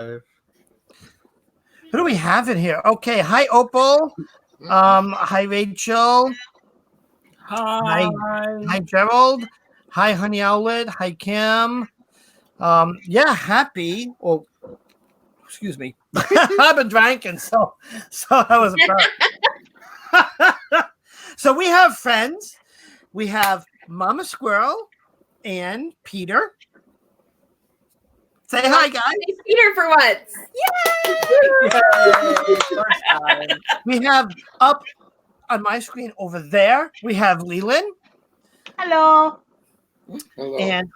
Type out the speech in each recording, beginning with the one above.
Who do we have in here? Okay, hi Opal. Hi Rachel. Hi. Hi Gerald. Hi Honey Owlet. Hi Kim. Yeah, happy. Oh, excuse me. I've been drinking, so that was a burp. So we have friends. We have Mama Squirrel and Peter. Say hi, guys. Hey, Peter for once. Yay! First time. We have up on my screen over there, we have Leland. Hello. Hello. And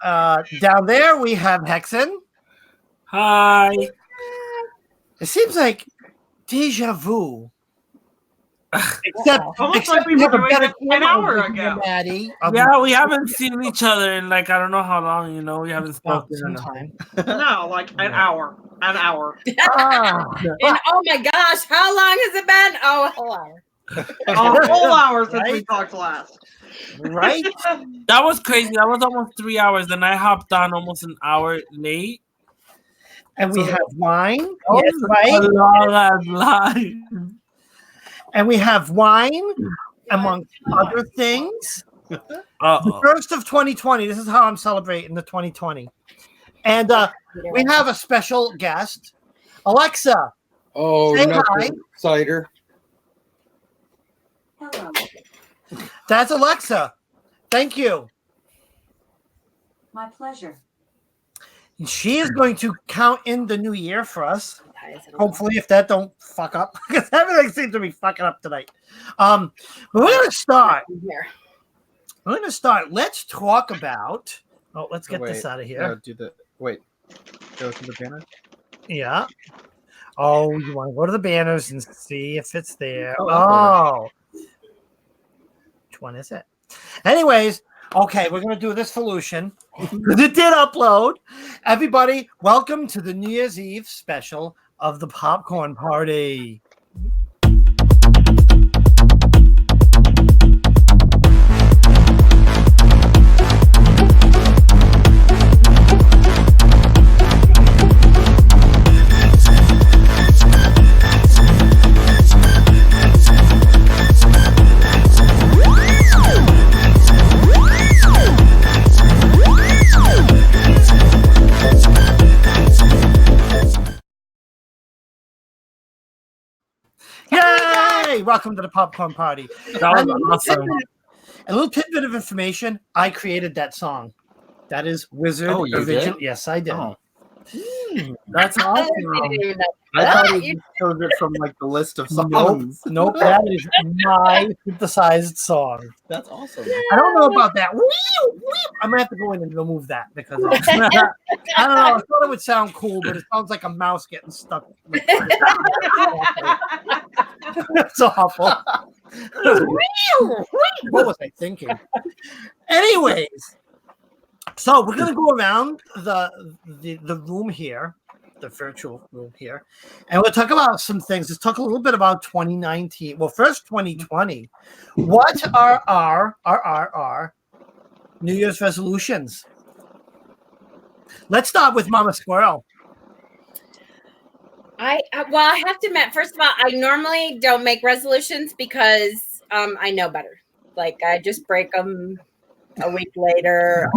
down there, we have Hexen. Hi. It seems like deja vu. Except like we were doing it an hour camera ago. Maddie. Yeah, we haven't seen each other in like I don't know how long. We haven't spoken some in time. No, like an hour. An hour. And oh my gosh, how long has it been? Oh, a whole hour. A whole hour since we Right? talked last. Right? That was crazy. That was almost 3 hours. Then I hopped on almost an hour late. And we have wine. Oh, Yes, right? a long line. And we have wine, among other things. The first of 2020. This is how I'm celebrating the 2020. And we have a special guest, Alexa. Oh, Say no hi. cider. Hello. That's Alexa. Thank you. My pleasure. She is going to count in the new year for us. Hopefully, if that don't fuck up, because everything seems to be fucking up tonight. But we're going to start. We're going to start. Let's talk about. Oh, let's get this out of here. No, wait. Go to the banner. Yeah. Oh, you want to go to the banners and see if it's there. Oh, Oh. Which one is it? Anyways, okay, we're going to do this solution. Because it did upload. Everybody, welcome to the New Year's Eve special of the Popcorn Party. Yay! Welcome to the Popcorn Party. That was awesome. A little tidbit of information. I created that song. That is Wizard Oh, you Original. did? Yes, I did. Oh. That's awesome. I thought you chose it from like the list of songs. Nope, that is my synthesized song. That's awesome. I don't know about that. I'm gonna have to go in and remove that because I don't know. I thought it would sound cool, but it sounds like a mouse getting stuck. It's awful. What was I thinking? Anyways, so we're gonna go around the room here, the virtual room here, and we'll talk about some things. Let's talk a little bit about 2019. Well, first 2020. What are our New Year's resolutions? Let's start with Mama Squirrel. I have to admit, first of all, I normally don't make resolutions because I know better. Like I just break them a week later,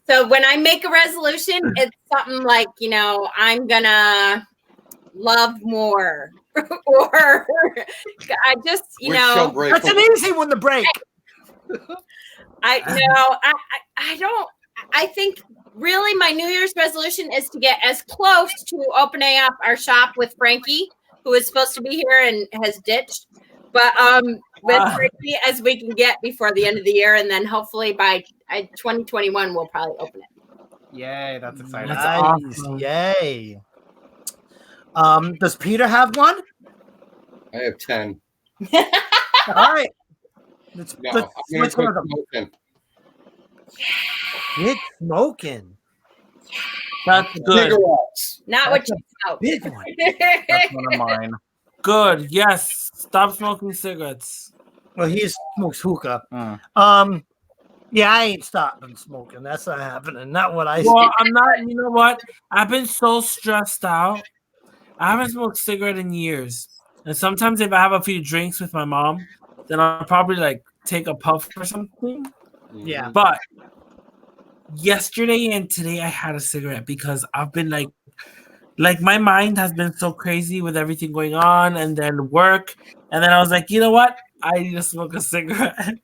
So when I make a resolution, it's something like, I'm gonna love more, or I just, That's an easy one to break. I don't. I think really my New Year's resolution is to get as close to opening up our shop with Frankie, who is supposed to be here and has ditched, but with Frankie as we can get before the end of the year, and then hopefully by 2021 we'll probably open it. Yay, that's exciting. Nice. Awesome. Yay. Does Peter have one? I have 10. All right. Let's No, I'm going let's to go quit to them. smoking. Quit smoking. That's good. Cigarettes. Not what you smoke. Big one. That's one of mine. Good. Yes. Stop smoking cigarettes. Well, he smokes hookah. Mm. Yeah, I ain't stopping smoking. That's not happening. Not what I Well, I'm not. You know what? I've been so stressed out. I haven't smoked cigarette in years, and sometimes if I have a few drinks with my mom, then I'll probably like take a puff or something. Yeah. But yesterday and today I had a cigarette because I've been like my mind has been so crazy with everything going on, and then work, and then I was like, you know what? I need to smoke a cigarette.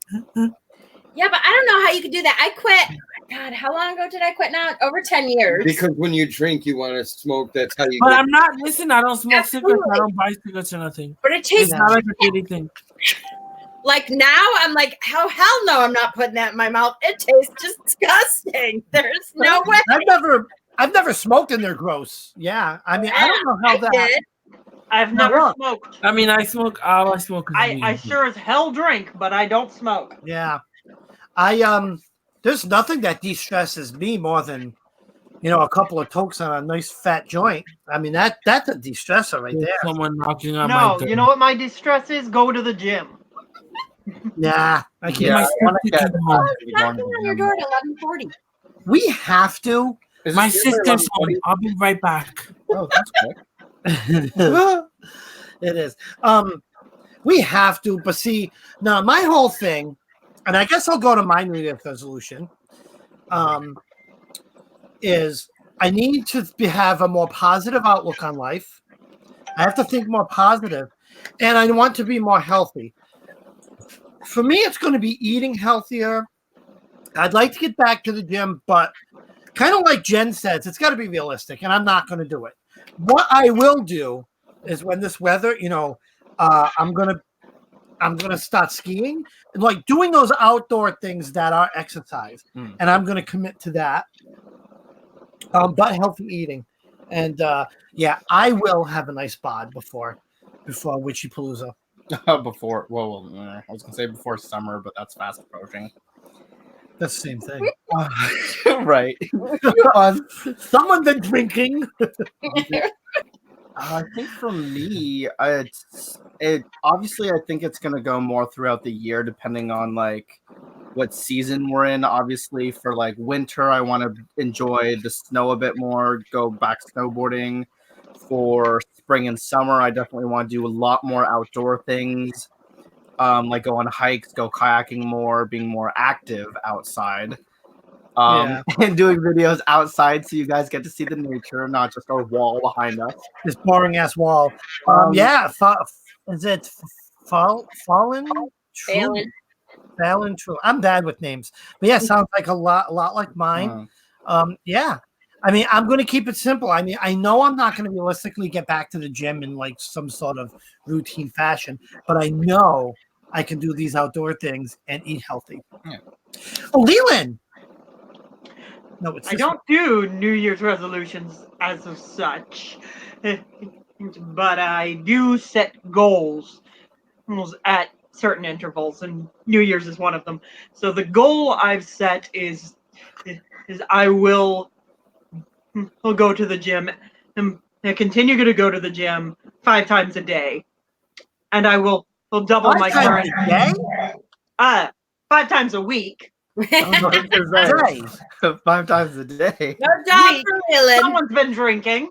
Yeah, but I don't know how you could do that. I quit. God, how long ago did I quit now? Over 10 years. Because when you drink, you want to smoke. That's how you But get. I'm not. Listen, I don't smoke cigarettes. Absolutely. I don't buy cigarettes or nothing. But it It's tastes not like a shitty thing. like now I'm like, hell no, I'm not putting that in my mouth. It tastes disgusting. There's no way. I've never smoked and they're gross. Yeah. I mean, I don't know how I that did. I've Now never look. smoked. I mean, I smoke. All I smoke is weed. I sure as hell drink, but I don't smoke. Yeah. There's nothing that de-stresses me more than a couple of tokes on a nice fat joint. I mean that's a de-stressor right There's there. someone knocking on my No, door. you know what my distress is? Go to the gym. Nah, I can't. Yeah, My I want to sister get. came home. Knocking on your door at 11:40. We have to. Is My this really sister's home. 11:40? I'll be right back. Oh, that's quick. It is. We have to, but see, now my whole thing, and I guess I'll go to my New Year's resolution, is I need to have a more positive outlook on life. I have to think more positive, and I want to be more healthy. For me, it's going to be eating healthier. I'd like to get back to the gym, but kind of like Jen says, it's got to be realistic, and I'm not going to do it. What I will do is when this weather, I'm gonna start skiing and like doing those outdoor things that are exercise, and I'm gonna commit to that. But healthy eating, and I will have a nice bod before Witchy Palooza. Before, I was gonna say before summer, but that's fast approaching. That's the same thing. Right. Someone been drinking. I think for me, obviously I think it's gonna go more throughout the year, depending on like what season we're in. Obviously, for like winter, I want to enjoy the snow a bit more, go back snowboarding. For spring and summer, I definitely want to do a lot more outdoor things, like go on hikes, go kayaking more, being more active outside. And doing videos outside so you guys get to see the nature, not just our wall behind us. This boring ass wall. Is it Fallen True? Fallen True. I'm bad with names, but yeah, sounds like a lot like mine. Yeah. I mean, I'm going to keep it simple. I mean, I know I'm not going to realistically get back to the gym in like some sort of routine fashion, but I know I can do these outdoor things and eat healthy. Yeah. Oh, Leland. No, I don't do New Year's resolutions as of such, but I do set goals at certain intervals, and New Year's is one of them. So the goal I've set is I'll go to the gym and continue to go to the gym 5 times a day, and I will double my current 5 times a week. 5 times a day. No job for Leland. Someone's been drinking.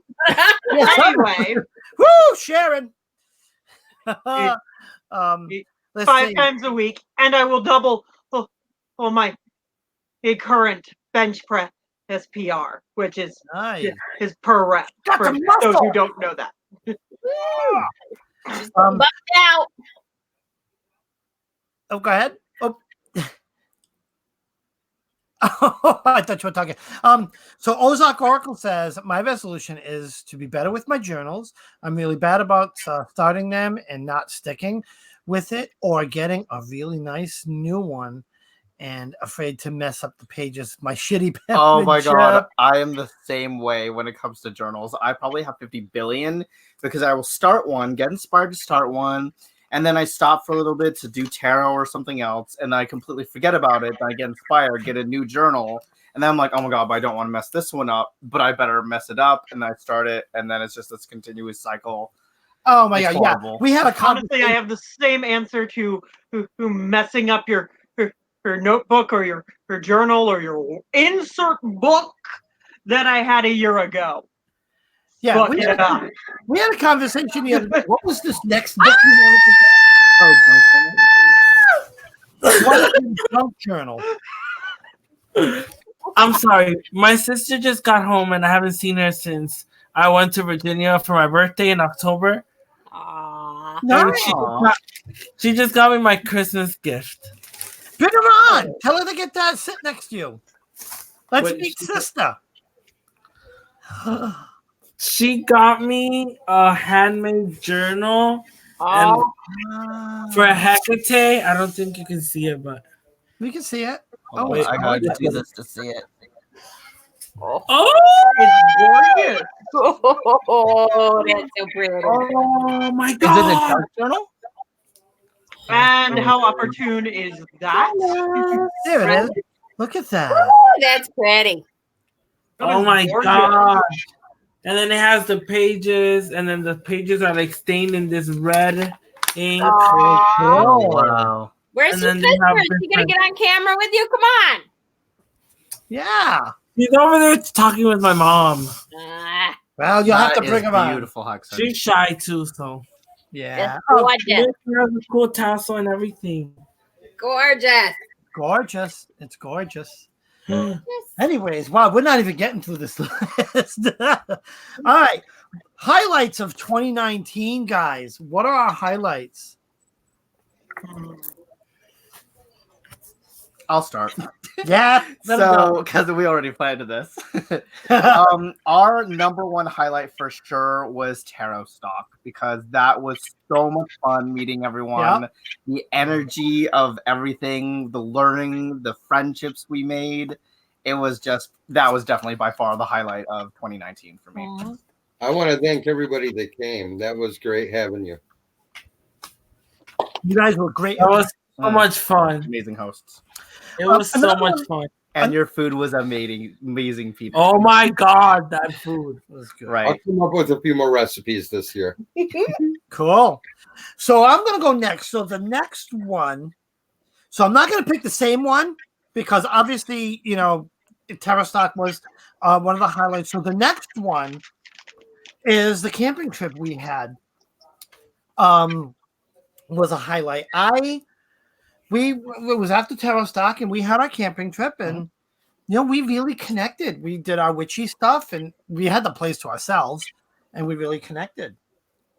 Yes, Anyway, woo, Sharon. Let's 5 see. times a week, and I will double my current bench press SPR, which is Nice. his per rep. Got For some muscle. those who don't know that. Buffed out. Oh, go ahead. Oh, I thought you were talking. So Ozark Oracle says my resolution is to be better with my journals. I'm really bad about starting them and not sticking with it, or getting a really nice new one and afraid to mess up the pages. My shitty pen. Oh my god, I am the same way when it comes to journals. I probably have 50 billion because I will start one, get inspired to start one, and then I stop for a little bit to do tarot or something else, and I completely forget about it. I get inspired, get a new journal, and then I'm like, oh my god, but I don't want to mess this one up, but I better mess it up, and then I start it, and then it's just this continuous cycle. Oh my god, horrible. yeah. We had a Honestly, I have the same answer to who messing up your notebook or your journal or your insert book that I had a year ago. Yeah, Book we it had, up. we had a conversation the other day. What was this next book you wanted to get? Oh, don't. What is your junk journal? I'm sorry. My sister just got home and I haven't seen her since I went to Virginia for my birthday in October. Aw. No, And she just got me my Christmas gift. bring her on. Tell her to get that sit next to you. Let's Wait, meet sister. She got me a handmade journal and Oh, for a Hecate. I don't think you can see it, but We can see it. Hold on, wait, I gotta wait. do this to see it. oh, It's gorgeous. oh, that's so pretty. oh my Is it a god! junk journal? And how opportune is that? There it is. Look at that. Oh, that's pretty. That Oh is my gorgeous. god! And then it has the pages, and then the pages are like stained in this red ink. Aw. Oh wow. Where's And your then sister? they have Is she gonna different- get on camera with you? Come on. Yeah. She's over there talking with my mom. Well, you'll have to That bring is her on. beautiful, Huxon. She's shy too, so. Yeah. That's Oh, gorgeous. She has a cool tassel and everything. Gorgeous. gorgeous. It's gorgeous. Anyways, wow, we're not even getting through this list. All right. Highlights of 2019, guys. What are our highlights? I'll start. Yeah. So, because we already planned this, our number one highlight for sure was Tarot Stock because that was so much fun meeting everyone. Yep. The energy of everything, the learning, the friendships we made. It was just that was definitely by far the highlight of 2019 for me. I want to thank everybody that came. That was great having you. You guys were great. That was so much fun. Amazing hosts, It was so another much one- fun. and your food was amazing people. Oh my god, that food was good. I'll Right. come up with a few more recipes this year. Cool. So I'm going to go next. So the next one, so I'm not going to pick the same one because obviously, you know, Terra Stock was one of the highlights. So the next one is the camping trip we had. Was a highlight. It was after Terra Stock and we had our camping trip and you know, we really connected. We did our witchy stuff and we had the place to ourselves and we really connected.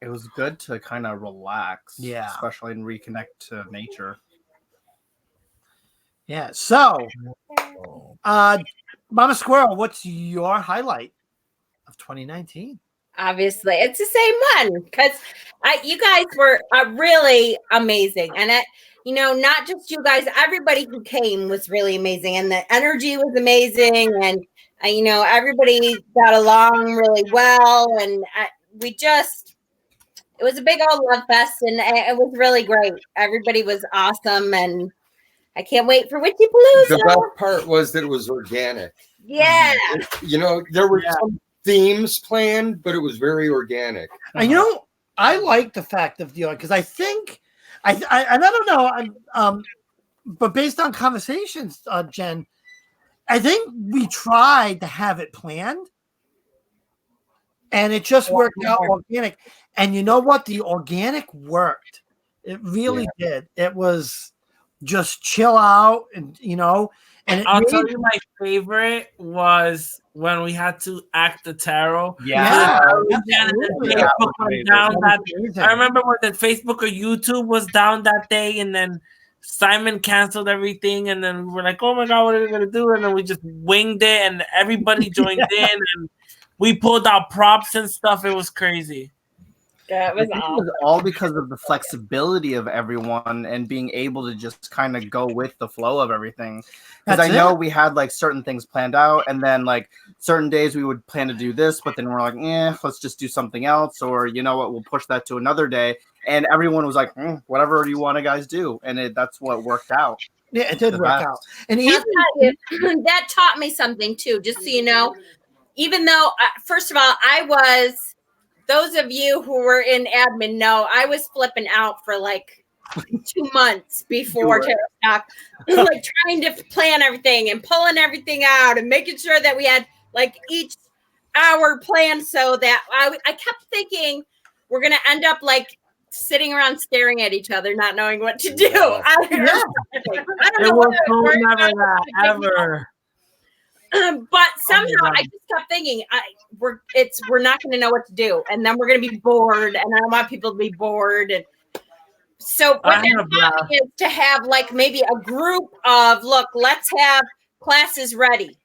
It was good to kind of relax, Yeah. especially and reconnect to nature. Yeah. So, Mama Squirrel, what's your highlight of 2019? Obviously, it's the same one because you guys were really amazing, and you know, not just you guys, everybody who came was really amazing, and the energy was amazing, and you know, everybody got along really well, and it was a big old love fest, and it was really great. Everybody was awesome, and I can't wait for Witchy The Palooza. best part was that it was organic. Yeah. You know, there were some themes planned, but it was very organic. And you know, I like the fact of the because I think and I don't know, but based on conversations, Jen, I think we tried to have it planned, and it just worked out organic. And you know what? The organic worked. It really did. It was just chill out, and you know. And I'll tell you, my favorite was when we had to act the tarot. Yeah, Facebook went down I remember when the Facebook or YouTube was down that day, and then Simon canceled everything, and then we were like, "Oh my god, what are we gonna do?" And then we just winged it, and everybody joined in, and we pulled out props and stuff. It was crazy. That was I think awesome. it was all because of the flexibility of everyone and being able to just kind of go with the flow of everything. Because I know we had like certain things planned out, and then like certain days we would plan to do this, but then we're like, let's just do something else, or you know what, we'll push that to another day. And everyone was like, whatever you want to guys do, and that's what worked out. Yeah, it did work out. And I'll even tell you, that taught me something too. Just so you know, even though first of all, those of you who were in admin know I was flipping out for like 2 months before Tavistock, like trying to plan everything and pulling everything out and making sure that we had like each hour planned so that I kept thinking we're going to end up like sitting around staring at each other, not knowing what to do. I don't know. It was so never that ever. But somehow I just kept thinking we're not going to know what to do, and then we're going to be bored, and I don't want people to be bored. And so what they're talking is to have like maybe a group of let's have classes ready,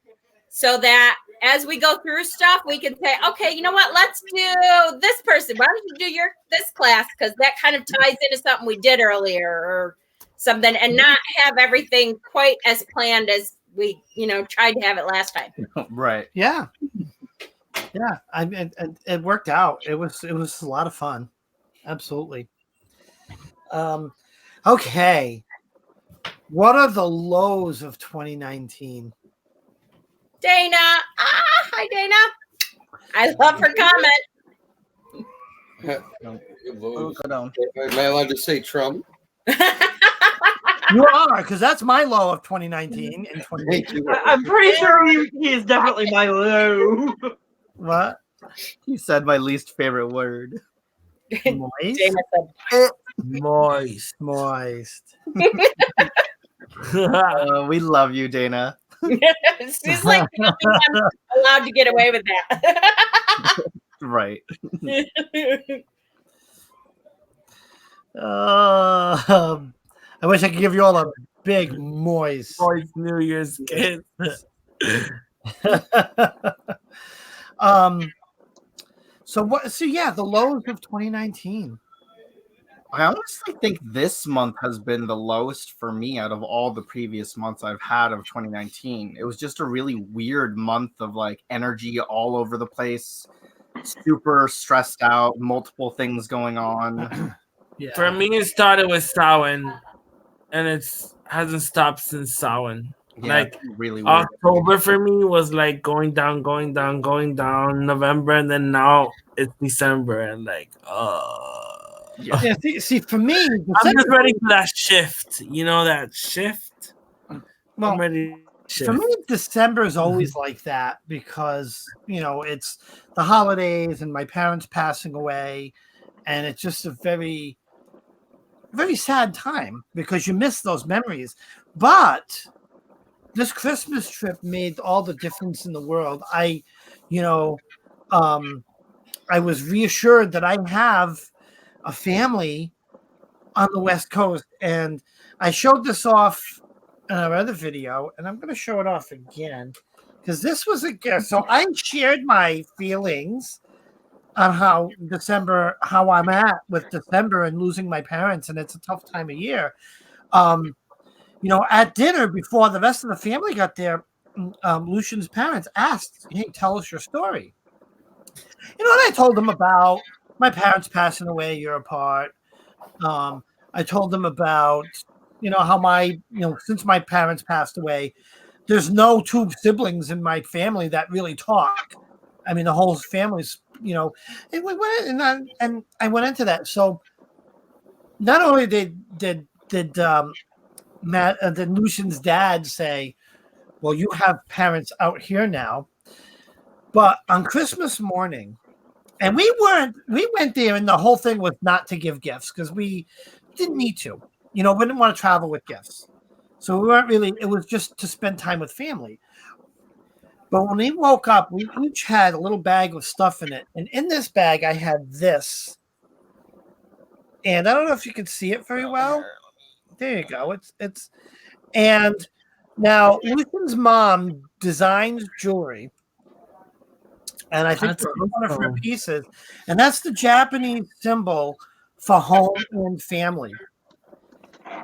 so that as we go through stuff, we can say, okay, you know what? Let's do this person. Why don't you do this class? Because that kind of ties into something we did earlier or something, and not have everything quite as planned as we, tried to have it last time. Right. Yeah. Yeah. It worked out. It was a lot of fun. Absolutely. Okay. What are the lows of 2019? Dana. Hi, Dana. I love her comment. Am I allowed to say Trump? You are, because that's my low of 2019 and 2018. I'm pretty sure he is definitely my low. What? He said my least favorite word. Moist. Dana said, Moist. We love you, Dana. she's like the only one allowed to get away with that. Right. I wish I could give you all a big moist New Year's kiss. So yeah, the lows of 2019. I honestly think this month has been the lowest for me out of all the previous months I've had of 2019. It was just a really weird month of like energy all over the place, super stressed out, multiple things going on. Yeah. For me, it started with Samhain, and it hasn't stopped since Samhain. Yeah, Like really weird. October for me was like going down. November, and then now it's December, and like, Yeah, see, for me, I'm just ready for that shift. You know that shift. Well, I'm ready. For me, December is always like that because it's the holidays and my parents passing away, and it's just a very, very sad time because you miss those memories. But this Christmas trip made all the difference in the world. I was reassured that I have a family on the West Coast, and I showed this off in our other video, and I'm going to show it off again because this was a gift. So I shared my feelings on how I'm at with December and losing my parents, and it's a tough time of year. At dinner before the rest of the family got there, Lucian's parents asked, "Hey, tell us your story." And I told them about my parents passing away a year apart. I told them about, how since my parents passed away, there's no two siblings in my family that really talk. I mean, the whole family's, and we went and I went into that. So not only did Matt did Lucian's dad say, "Well, you have parents out here now," but on Christmas morning. And we went there, and the whole thing was not to give gifts because we didn't need to. We didn't want to travel with gifts. So we weren't really, it was just to spend time with family. But when we woke up, we each had a little bag of stuff in it. And in this bag, I had this. And I don't know if you can see it very well. There you go. And now Lucian's mom designs jewelry. And I think that's one of her pieces. And that's the Japanese symbol for home and family.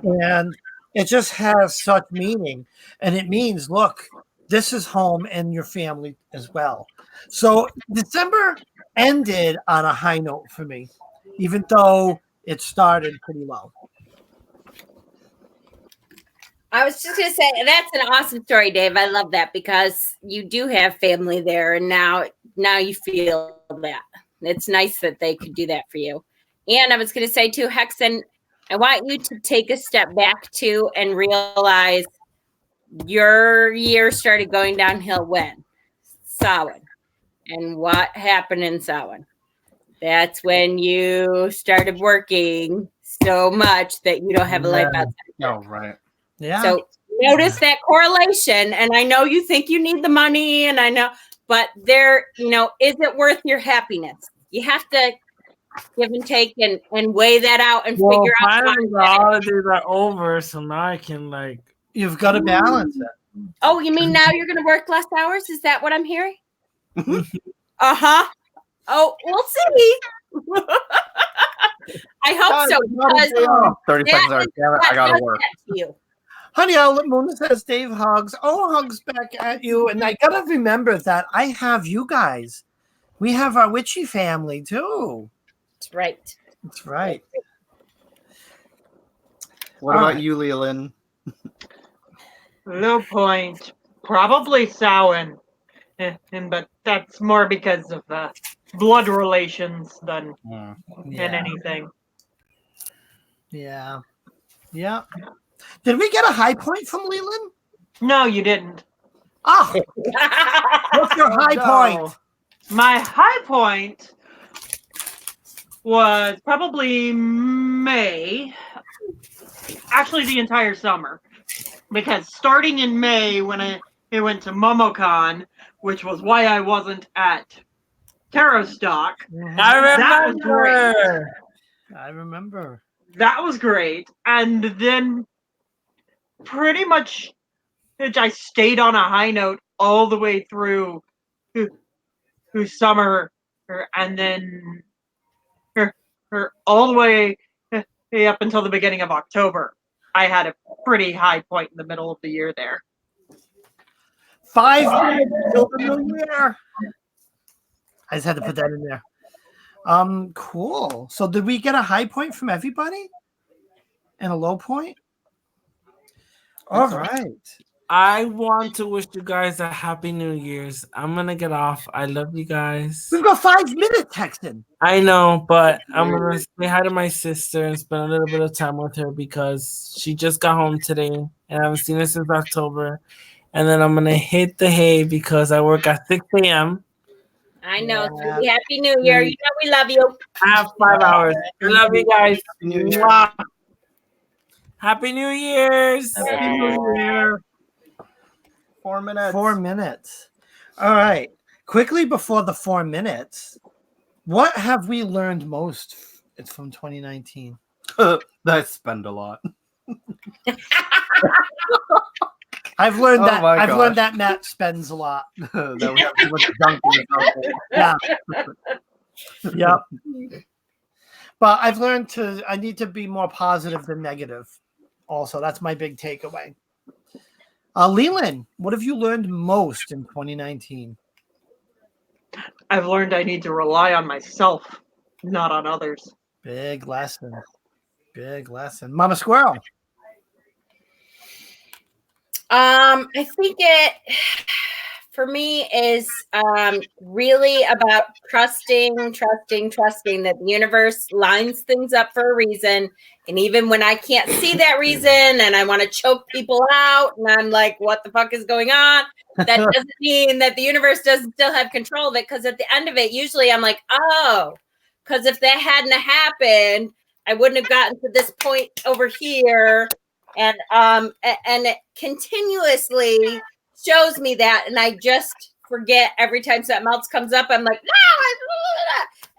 And it just has such meaning. And it means, look, this is home and your family as well. So December ended on a high note for me, even though it started pretty low. I was just going to say, that's an awesome story, Dave. I love that because you do have family there, and now you feel that. It's nice that they could do that for you. And I was going to say, too, Hexen, I want you to take a step back too and realize your year started going downhill when? Samhain. And what happened in Samhain? That's when you started working so much that you don't have a life outside. Oh, right. Yeah. So notice that correlation. And I know you think you need the money, and I know, but there, is it worth your happiness? You have to give and take and weigh that out and figure out. Finally, the holidays are over, so now I can You've got to balance it. Oh, you mean now you're going to work less hours? Is that what I'm hearing? Uh-huh. Oh, we'll see. I hope so, because 30 seconds are damn it, I gotta work. you. Honey, Mona says Dave hugs. Oh, hugs back at you. And I gotta remember that I have you guys. We have our witchy family too. That's right. That's right. What about you, Leland? Low point, probably Samhain, but that's more because of blood relations than anything. Yeah. Yeah. Did we get a high point from Leland? No, you didn't. Oh, what's your high point? My high point was probably May, actually the entire summer, because starting in May when I went to MomoCon, which was why I wasn't at Tarot Stock. I That was great. I remember. That was great. And then pretty much I stayed on a high note all the way through summer, and then all the way up until the beginning of October. I had a pretty high point in the middle of the year there. 5 minutes till the new year. I just had to put that in there. Cool. So did we get a high point from everybody? And a low point? All right. I want to wish you guys a happy New Year's. I'm gonna get off. I love you guys. We've got 5 minutes texting. I know, but I'm gonna say hi to my sister and spend a little bit of time with her because she just got home today and I haven't seen her since October. And then I'm gonna hit the hay because I work at 6 a.m. I know. Yeah. Happy New Year. You know we love you. I have 5 hours. I love you guys. New Year. Mwah. Happy New Year's. Happy New Year. 4 minutes. 4 minutes. All right. Quickly before the 4 minutes, what have we learned most? It's from 2019. I spend a lot. I've learned that. my I've gosh. learned that Matt spends a lot. That we have too much junk in the house. Yeah. Yep. But I've learned I need to be more positive than negative. Also, that's my big takeaway. Leland, what have you learned most in 2019? I've learned I need to rely on myself, not on others. Big lesson. Big lesson. Mama Squirrel. I think it for me is really about trusting that the universe lines things up for a reason. And even when I can't see that reason and I want to choke people out and I'm like, what the fuck is going on? That doesn't mean that the universe doesn't still have control of it. Because at the end of it, usually I'm like, oh, because if that hadn't happened, I wouldn't have gotten to this point over here. And it continuously shows me that, and I just forget every time something else comes up. I'm like, no,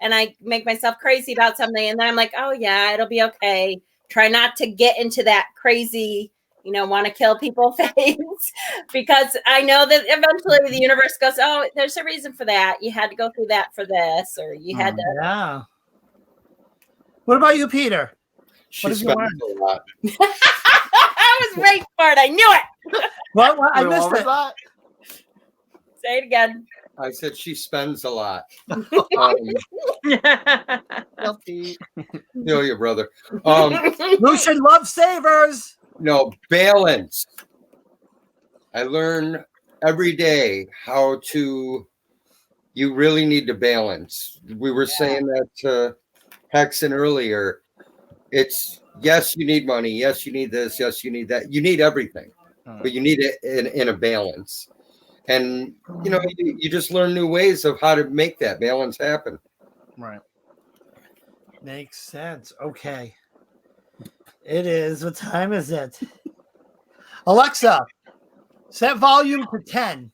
and I make myself crazy about something, and then I'm like, oh yeah, it'll be okay. Try not to get into that crazy, want to kill people phase, because I know that eventually the universe goes, oh, there's a reason for that. You had to go through that for this, or you had to. Yeah. What about you, Peter? She spent a lot. I was right for it. I knew it. What? I Wait, missed what was it. that? Say it again. I said she spends a lot. Guilty. No, your brother. Lucian loves savers. No, balance. I learn every day how to. You really need to balance. We were saying that to Hexen earlier. It's yes, you need money. Yes, you need this. Yes, you need that. You need everything, but you need it in a balance. And you just learn new ways of how to make that balance happen. Right. Makes sense. Okay. It is. What time is it? Alexa, set volume to 10.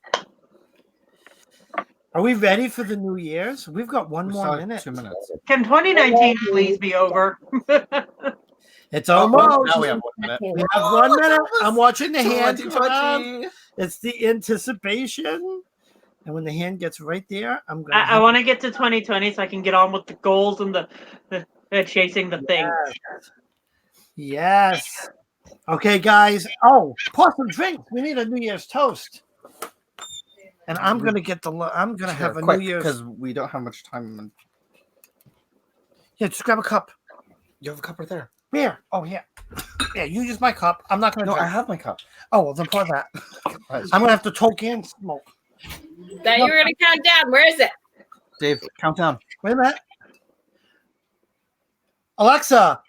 Are we ready for the New Year's? We've got one We more still have minute. 2 minutes. Can 2019 please be over? It's Oh, almost. now we have 1 minute. We have 1 minute. I'm watching the hand. 2020. It's the anticipation. And when the hand gets right there, I'm going I want to get to 2020 so I can get on with the goals and the chasing the thing. Yes. Okay, guys. Oh, pour some drinks. We need a New Year's toast. And I'm going to get I'm going to have a quick, New Year's. because we don't have much time. Yeah, just grab a cup. You have a cup right there. Here. Oh, here. Yeah, you use my cup. I'm not going to No, I drink. have my cup. Oh, well, then pour that. I'm going to have to choke and smoke. That you were gonna count down. Where is it? Dave, count down. Wait a minute. Alexa,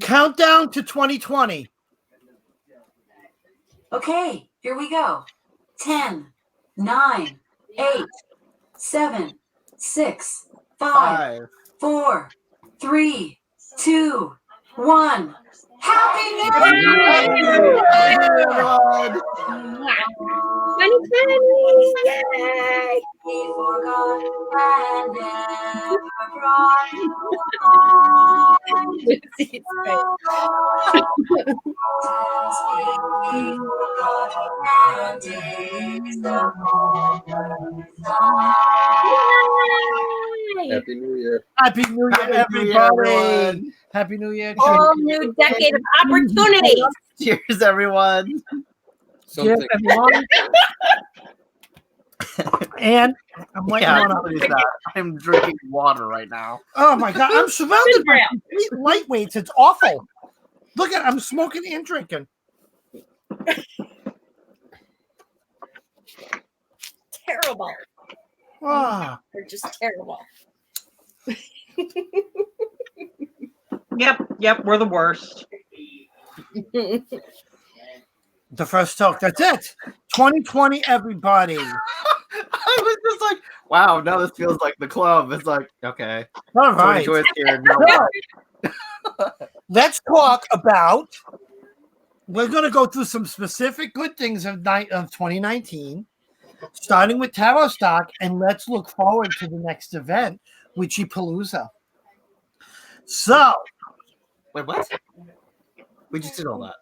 countdown to 2020. Okay, here we go. 10, 9, 8, 7, 6, 5, 4, 3, 2, 1. Happy New Year! Everyone. 2020! Yay! He forgot and never brought you home. Lucy's face. He forgot and takes the moment. Yay! Happy New Year. Happy New Year, Happy New Year, everybody. everyone. Happy New Year. Whole new decade of opportunities. Cheers, everyone. Cheers, Something. everyone. And I'm waiting Yeah, on what is that? I'm drinking water right now. Oh my God, I'm surrounded by complete lightweights. It's awful. Look at I'm smoking and drinking. Terrible. Ah, They're just terrible. Yep, we're the worst. the first talk. That's it. 2020, everybody. I was just like, wow, now this feels like the club. It's like, okay. All right. 2020 is here. Now So, let's talk about. We're going to go through some specific good things of 2019, starting with Tarot Stock, and let's look forward to the next event, Witchy-Palooza. So, wait, what? We just did all that.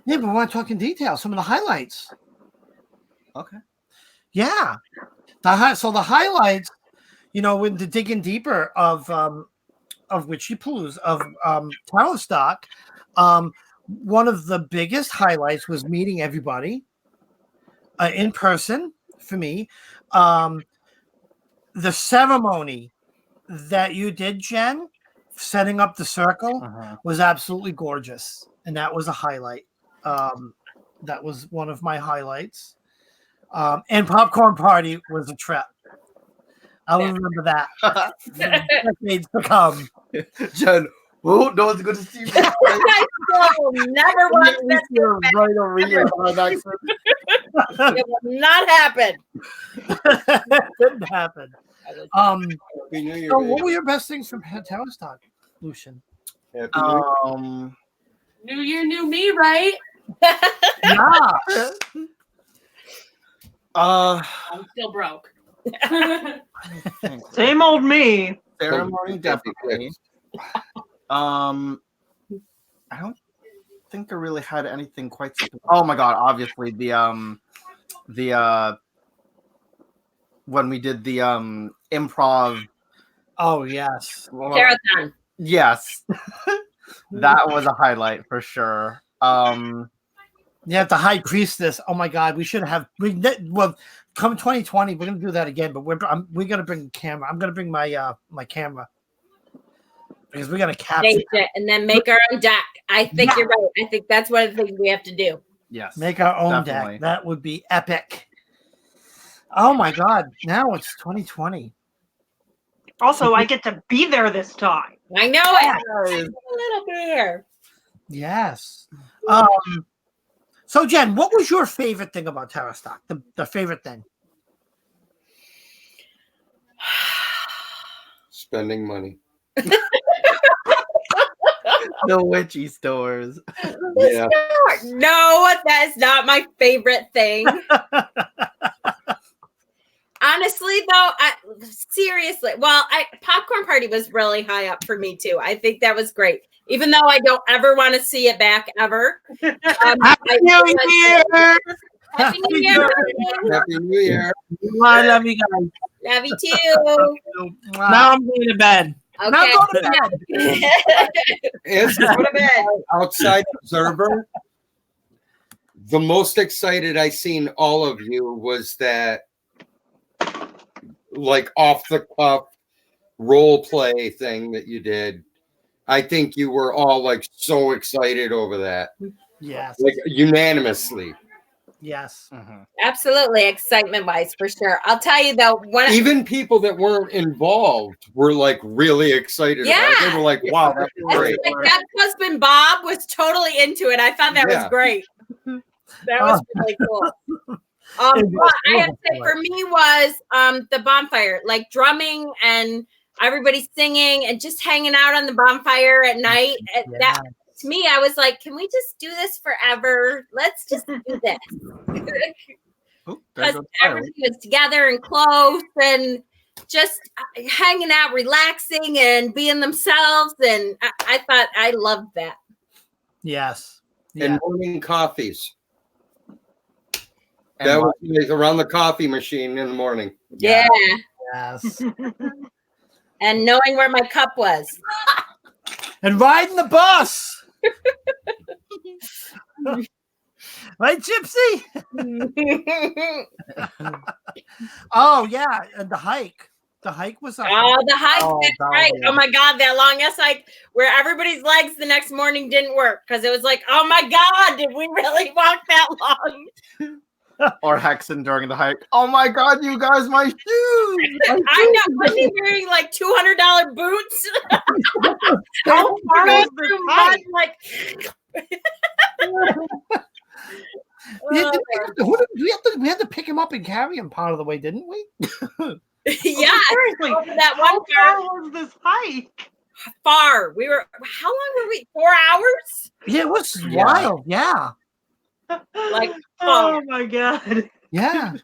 yeah, but we want to talk in detail, some of the highlights. Okay. Yeah. So the highlights, when the digging deeper of Witchy-Palooza, of Tarot Stock, one of the biggest highlights was meeting everybody in person for me. The ceremony that you did, Jen, setting up the circle was absolutely gorgeous. And that was a highlight. That was one of my highlights. And Popcorn Party was a trip. I will remember that. Decades to come. Jen, well, no one's going to see me. I will never watch that. You're right over here. It will not happen. Didn't happen. Happy New Year. So baby. what were your best things from Tarot Stock, Lucian? Happy New Year. New Year, new me, right? Yeah. I'm still broke. Same old me. Ceremony, definitely. I don't think I really had anything quite. Oh my god! Obviously, the when we did the improv. Oh yes. Marathon. Yes, that was a highlight for sure. Yeah, the High Priestess. Oh my God, we should have. Come 2020, we're gonna do that again. But we're gonna bring a camera. I'm gonna bring my my camera because we're gonna capture. Change it and then make our own deck. I think you're right. I think that's one of the things we have to do. Yes, Make our own definitely. deck. That would be epic. Oh my God! Now it's 2020. Also, I get to be there this time. I know it. Yes. A little bit. Yes. So Jen, what was your favorite thing about Tavistock? The favorite thing? Spending money. The witchy stores. Yeah. No, that is not my favorite thing. Honestly, though, seriously, Popcorn Party was really high up for me too. I think that was great, even though I don't ever want to see it back ever. Happy New Year! Happy New Year! Happy New Year. I love you guys. Love you too. Now I'm going to bed. Okay. Now go to bed. As an outside observer, the most excited I seen all of you was that like off the cuff role play thing that you did. I think you were all like so excited over that, Yes. like unanimously. Yes. Absolutely, excitement-wise, for sure. I'll tell you though, Even people that weren't involved were like really excited. About it. They were like, "Wow, that's great!" my husband Bob was totally into it. I thought that was great. That was really cool. But I have to say, for me, was the bonfire, like drumming and everybody singing and just hanging out on the bonfire at night. That to me, I was like, can we just do this forever? Let's just do this. Because everybody was together and close and just hanging out, relaxing and being themselves. And I thought I loved that. Yes. And morning coffees. That was like around the coffee machine in the morning. Yeah. Yes. And knowing where my cup was. And riding the bus. Right, Gypsy? Oh, yeah. And the hike. The hike was the hike. That's right. Oh, my God. That longest hike where everybody's legs the next morning didn't work because it was like, oh, my God, did we really walk that long? Or Hexen during the hike. Oh my God, you guys, my shoes! I know. Wasn't he wearing like $200 boots? How far was the hike? We had to pick him up and carry him part of the way, didn't we? Yeah. Seriously, that one how far was this hike? Far. We were. How long were we? 4 hours? Yeah, it was wild. Yeah. Like, oh my God. Yeah.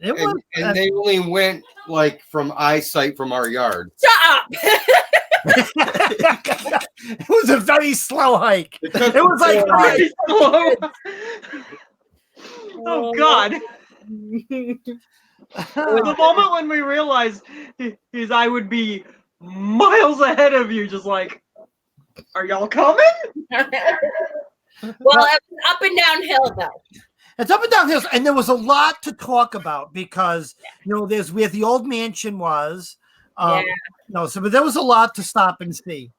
It was. And they only went like from eyesight from our yard. Shut up. It was a very slow hike. It was like very slow. Oh God. The moment when we realized is I would be miles ahead of you, just like, are y'all coming? Well, it was up and downhill though. It's up and down hills, and there was a lot to talk about because there's where the old mansion was. So but there was a lot to stop and see.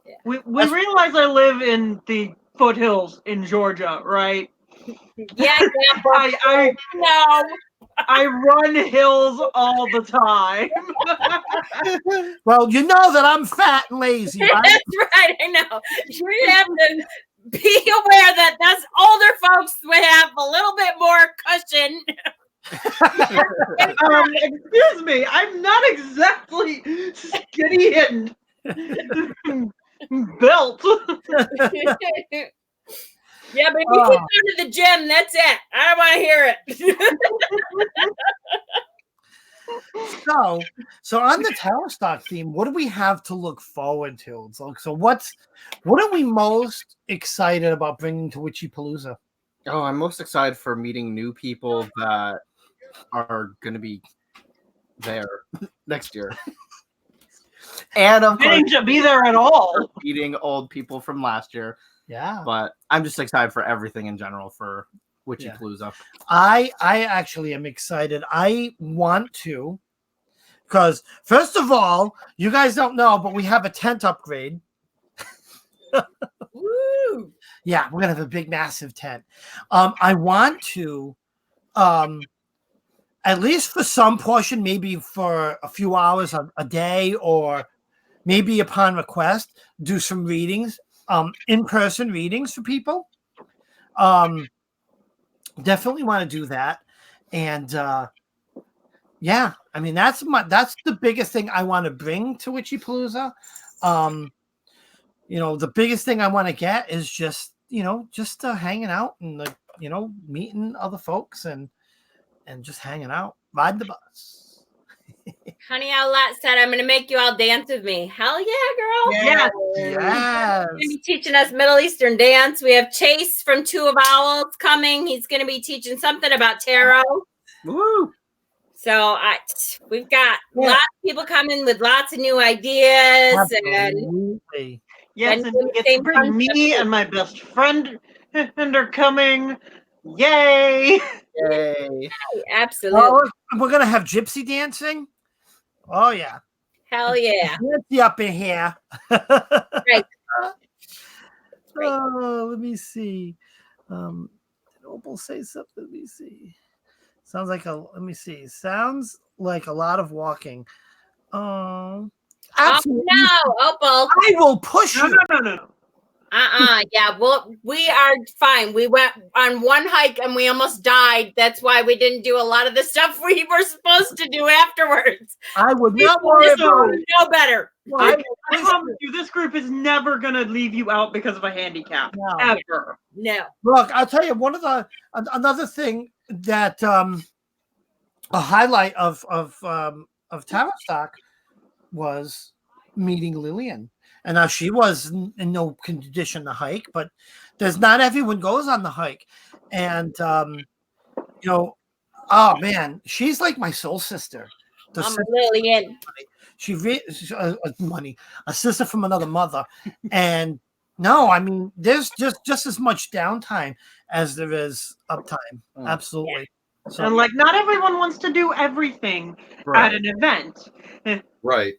Yeah. We realize I live in the foothills in Georgia, right? Yeah, I I run hills all the time. Well, you know that I'm fat and lazy, right? That's right. I know. You have to be aware that those older folks would have a little bit more cushion. Excuse me, I'm not exactly skinny and built. Yeah, but if you can go to the gym, that's it. I don't want to hear it. So on the Tavistock theme, what do we have to look forward to? So what are we most excited about bringing to Witchypalooza? Oh, I'm most excited for meeting new people that are going to be there next year. And of course, to be there at all. Meeting old people from last year. Yeah. But I'm just excited for everything in general for Witchypalooza. Yeah. I actually am excited. I want to, because first of all, you guys don't know, but we have a tent upgrade. Woo! Yeah, we're gonna have a big, massive tent. I want to at least for some portion, maybe for a few hours a day, or maybe upon request, do some readings, in-person readings for people. Definitely want to do that. And yeah, I mean, that's the biggest thing I want to bring to Witchypalooza. The biggest thing I want to get is just hanging out and meeting other folks and just hanging out, ride the bus. Honey Owlette said, I'm going to make you all dance with me. Hell yeah, girl. Yes. He's going to be teaching us Middle Eastern dance. We have Chase from Two of Owls coming. He's going to be teaching something about tarot. Woo! So we've got lots of people coming with lots of new ideas. Absolutely. Yes, and you get to bring me and my best friend, and they're coming. Yay! Yay! Absolutely. Oh, we're gonna have gypsy dancing. Oh yeah. Hell yeah. Gypsy up in here. Right. Oh, let me see. Did Opal say something? Let me see. Sounds like let me see. Sounds like a lot of walking. Absolutely. Oh no, Opal. I will push you. No. Yeah, well, we are fine. We went on one hike and we almost died. That's why we didn't do a lot of the stuff we were supposed to do afterwards. I would not worry about it. No better. I promise you, this group is never going to leave you out because of a handicap. No. Ever. No. Look, I'll tell you another thing that a highlight of Tavistock was meeting Lillian. And now she was in no condition to hike, but not everyone goes on the hike. And, oh man, she's like my soul sister. I'm Lillian. She's money, a sister from another mother. And no, I mean, there's just as much downtime as there is uptime. Absolutely. So, and not everyone wants to do everything at an event. Right.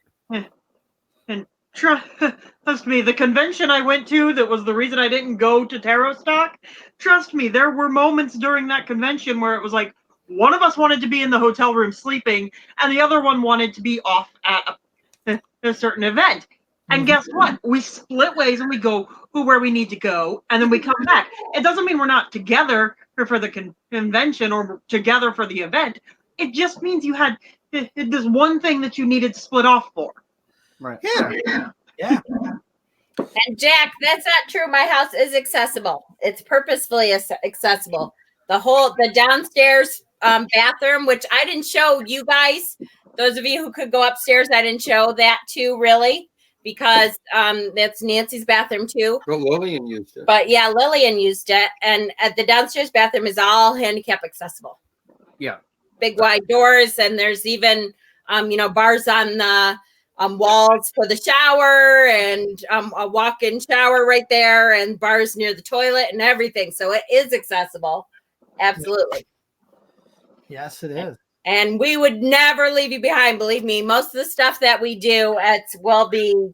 And trust me, the convention I went to that was the reason I didn't go to Tarot Stock, trust me, there were moments during that convention where it was like one of us wanted to be in the hotel room sleeping and the other one wanted to be off at a certain event. And guess what? We split ways and we go where we need to go, and then we come back. It doesn't mean we're not together for the convention or together for the event. It just means you had this one thing that you needed to split off for. Right. yeah. And Jack, that's not true. My house is accessible. It's purposefully accessible. The downstairs bathroom, which I didn't show you guys. Those of you who could go upstairs, I didn't show that too, really, because that's Nancy's bathroom too. Well, Lillian used it. But yeah, Lillian used it, and the downstairs bathroom is all handicap accessible. Yeah. Big wide doors, and there's even bars on the walls for the shower, and a walk-in shower right there, and bars near the toilet and everything. So it is accessible. Absolutely. Yes, it is. And we would never leave you behind. Believe me, most of the stuff that we do will be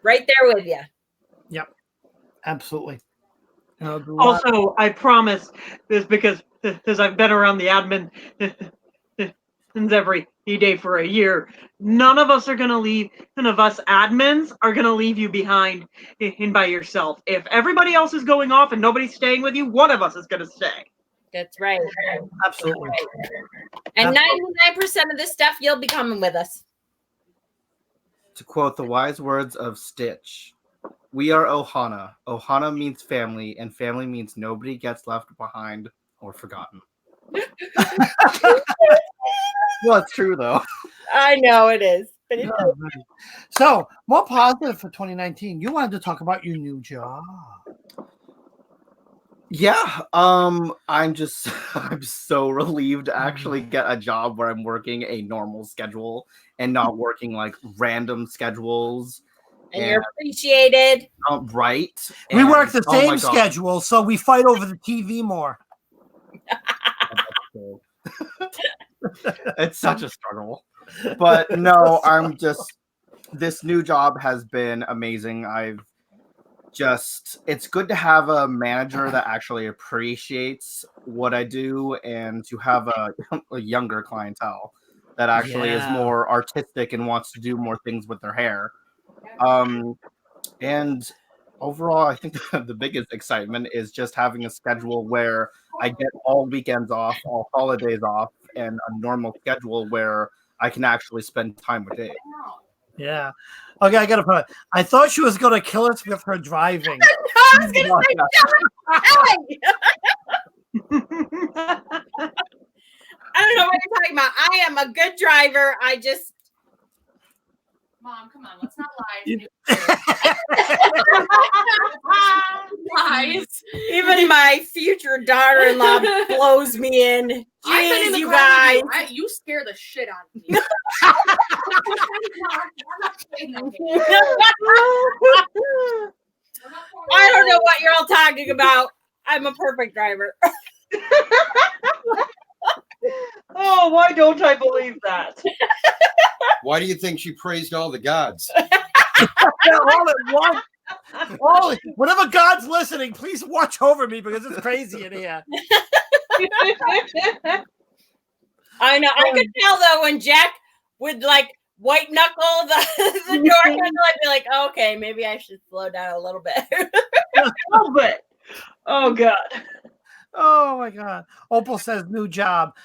right there with you. Yep. Absolutely. Also, I promise this because I've been around the admin every day for a year. None of us admins are going to leave you behind in by yourself. If everybody else is going off and nobody's staying with you, one of us is going to stay. That's right. Absolutely. And 99% of this stuff, you'll be coming with us. To quote the wise words of Stitch, we are Ohana. Ohana means family, and family means nobody gets left behind or forgotten. Well, it's true, though. I know it is. But it's So, more positive for 2019. You wanted to talk about your new job. Yeah, I'm so relieved to actually get a job where I'm working a normal schedule and not working like random schedules. and you're appreciated. Right. We And- work the oh my same God. schedule, so we fight over the TV more. It's such a struggle. But no, this new job has been amazing. just it's good to have a manager that actually appreciates what I do, and to have a younger clientele that actually is Yeah. more artistic and wants to do more things with their hair. And overall, I think the biggest excitement is just having a schedule where I get all weekends off, all holidays off, and a normal schedule where I can actually spend time with Dave. Yeah. Okay, I gotta put. I thought she was gonna kill us with her driving. I was gonna say, I don't know what you're talking about. I am a good driver. I just Mom, come on, let's not lie. Lies. even my future daughter-in-law blows me in. I've been in Jeez, the you car guys. with you. You scare the shit out of me. I'm not saying that. I don't know what you're all talking about. I'm a perfect driver. Oh, why don't I believe that? Why do you think she praised all the gods? All at once. Oh, whenever God's listening, please watch over me because it's crazy in here. I know. I could tell though when Jack would like white knuckle the door handle, I'd be like, okay, maybe I should slow down a little bit. A little bit. Oh God. Oh my God. Opal says new job.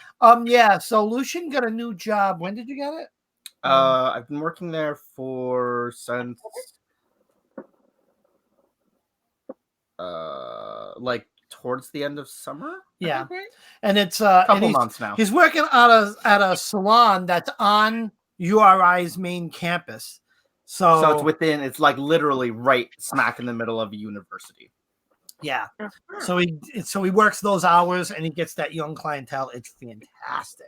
Yeah, so Lucian got a new job. When did you get it? I've been working there since like towards the end of summer. Yeah. I think, right? And it's Couple months now. He's working at a salon that's on URI's main campus. So it's like literally right smack in the middle of a university. yeah. So he works those hours and he gets that young clientele. It's fantastic.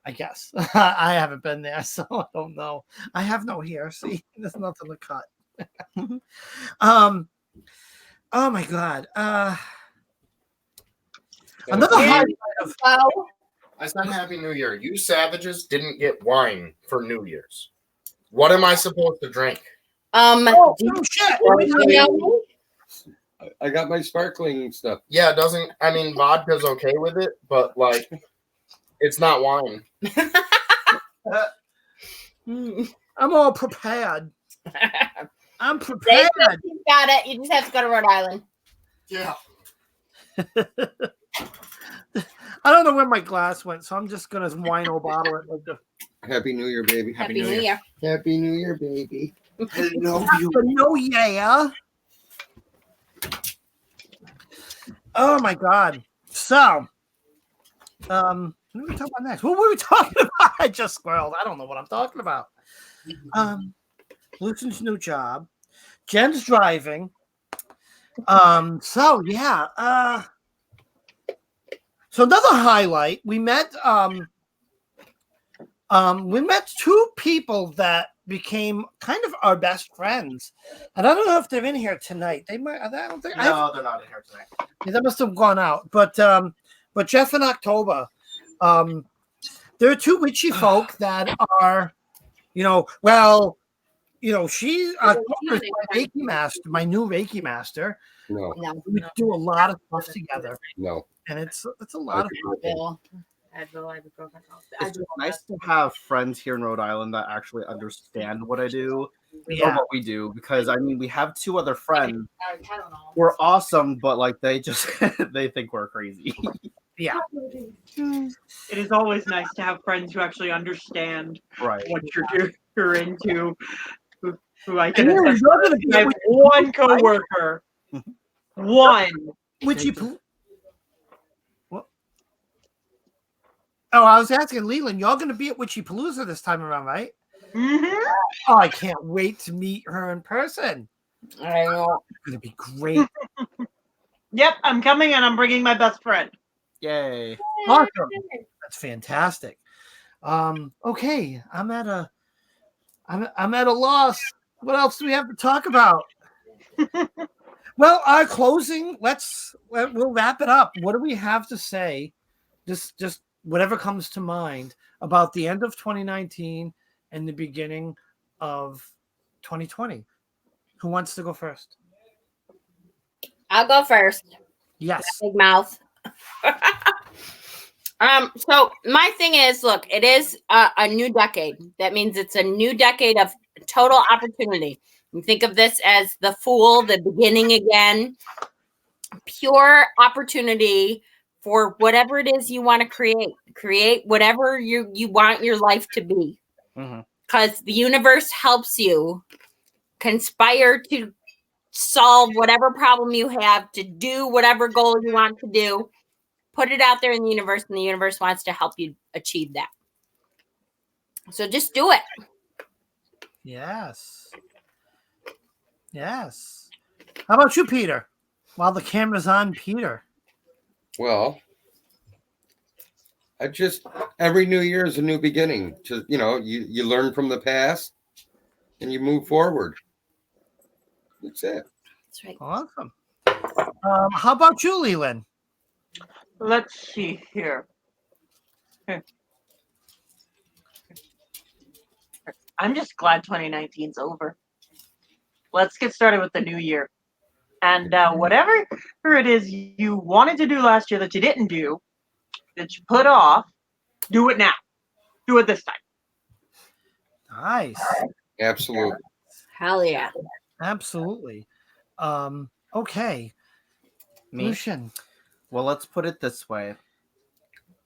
I guess. I haven't been there, so I don't know. I have no hair. See, there's nothing to cut. Oh my God. Another highlight of I said Happy New Year. You savages didn't get wine for New Year's. What am I supposed to drink? shit. I got my sparkling stuff. Yeah, vodka's okay with it, but like it's not wine. I'm all prepared. I'm prepared. You got it. You just have to go to Rhode Island. Yeah. I don't know where my glass went, so I'm just gonna wino bottle it. Like the Happy New Year, baby. Happy New Year. Happy New Year, baby. New Year. Oh my God. So, what are we talking about next? What were we talking about? I just squirreled. I don't know what I'm talking about. Lucian's new job. Jen's driving. So yeah. So another highlight, we met two people that became kind of our best friends. And I don't know if they're in here tonight. They might. I don't think. No, they're not in here tonight. They must have gone out. But Jeff and October, there are two witchy folk that are, she's October's my Reiki master, my new Reiki master. No, We do a lot of stuff together, no. and it's a lot of fun. It's just nice to have friends here in Rhode Island that actually understand what I do or Yeah. what we do, because we have two other friends who are awesome, but like they just they think we're crazy. Yeah. It is always nice to have friends who actually understand Right. what you're into. Who I can And you're assess. gonna be I have one coworker. One. Witchy. What? Oh, I was asking Leland. Y'all going to be at Witchy Palooza this time around, right? Mm-hmm. Oh, I can't wait to meet her in person. I know. It's going to be great. Yep, I'm coming and I'm bringing my best friend. Yay. Awesome. That's fantastic. Okay, I'm at a loss. What else do we have to talk about? Well, our closing. We'll wrap it up. What do we have to say? Just whatever comes to mind about the end of 2019 and the beginning of 2020. Who wants to go first? I'll go first. Yes. Big mouth. So my thing is, look, it is a new decade. That means it's a new decade of total opportunity. You think of this as the Fool, the beginning again, pure opportunity for whatever it is you want to create whatever you want your life to be, because the universe helps you conspire to solve whatever problem you have, to do whatever goal you want to do. Put it out there in the universe, and the universe wants to help you achieve that. So just do it. Yes. Yes. How about you, Peter? While the camera's on, Peter. Well, every new year is a new beginning. Just, you learn from the past and you move forward. That's it. That's right. Awesome. How about you, Leland? Let's see here. I'm just glad 2019's over. Let's get started with the new year. And whatever it is you wanted to do last year that you didn't do, that you put off, do it now. Do it this time. Nice. Absolutely. Hell yeah. Absolutely. Okay. Me? Lucian. Well, let's put it this way.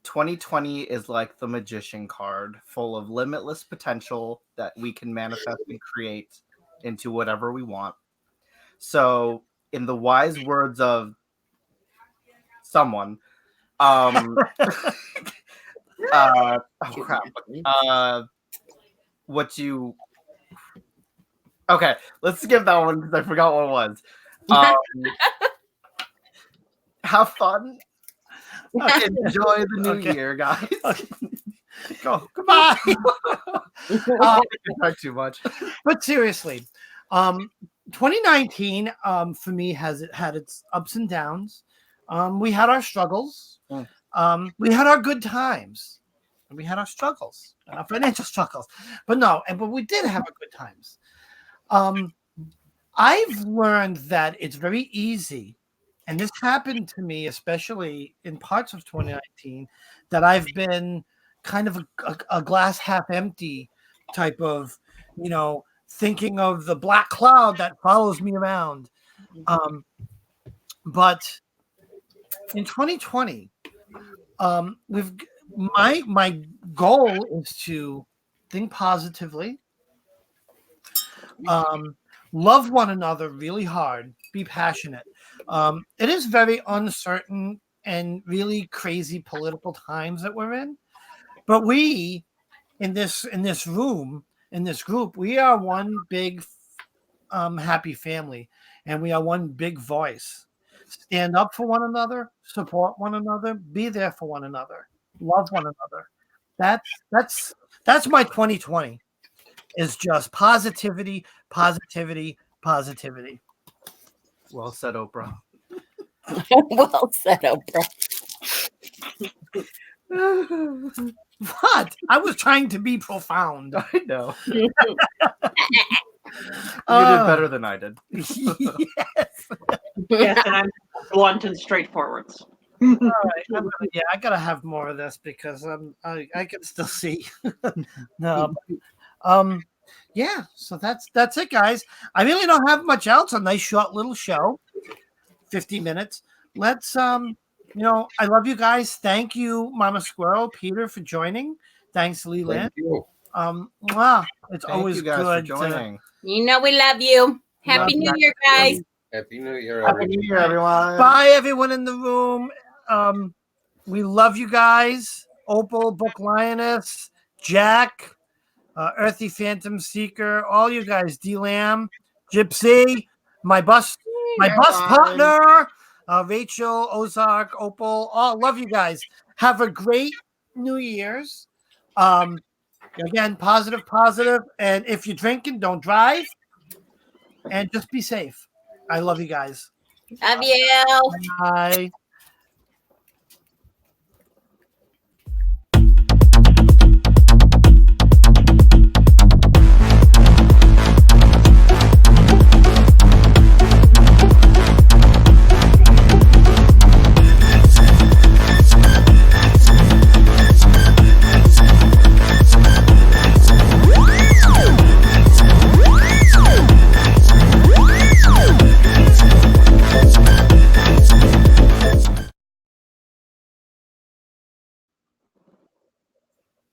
2020 is like the magician card, full of limitless potential that we can manifest and create into whatever we want. So, in the wise words of someone, oh crap. Okay, let's skip that one because I forgot what it was. Have fun. Enjoy the new year, guys. Go. Goodbye. Talk too much. But seriously, 2019 for me has had its ups and downs. We had our struggles. We had our good times. And we had our struggles, our financial struggles. But we did have our good times. I've learned that it's very easy, and this happened to me, especially in parts of 2019, that I've been kind of a glass half empty type of, thinking of the black cloud that follows me around. But in 2020, my goal is to think positively, love one another really hard, be passionate. It is very uncertain and really crazy political times that we're in, but we in this room, in this group, we are one big happy family, and we are one big voice. Stand up for one another, support one another, be there for one another, love one another. That's my 2020. Is just positivity, positivity, positivity. Well said, Oprah. Well said, Oprah. What? I was trying to be profound. I know. You did better than I did. Yes. Yes, and I'm blunt and straightforward. All right. I gotta have more of this because I can still see. No. Yeah. So that's it, guys. I really don't have much else. A nice short little show, 50 minutes. Let's I love you guys. Thank you, Mama Squirrel, Peter, for joining. Thanks, Leland. Thank you. It's Thank always you guys good for joining. We love you. Happy New Year, guys. Happy New Year, Happy New Year, everyone. Bye, everyone in the room. We love you guys. Opal, Book Lioness, Jack, Earthy Phantom Seeker, all you guys, D-Lamb, Gypsy, my bus partner, Rachel, Ozark, Opal, all love you guys. Have a great New Year's. Again, positive. And if you're drinking, don't drive. And just be safe. I love you guys. Love you. Bye.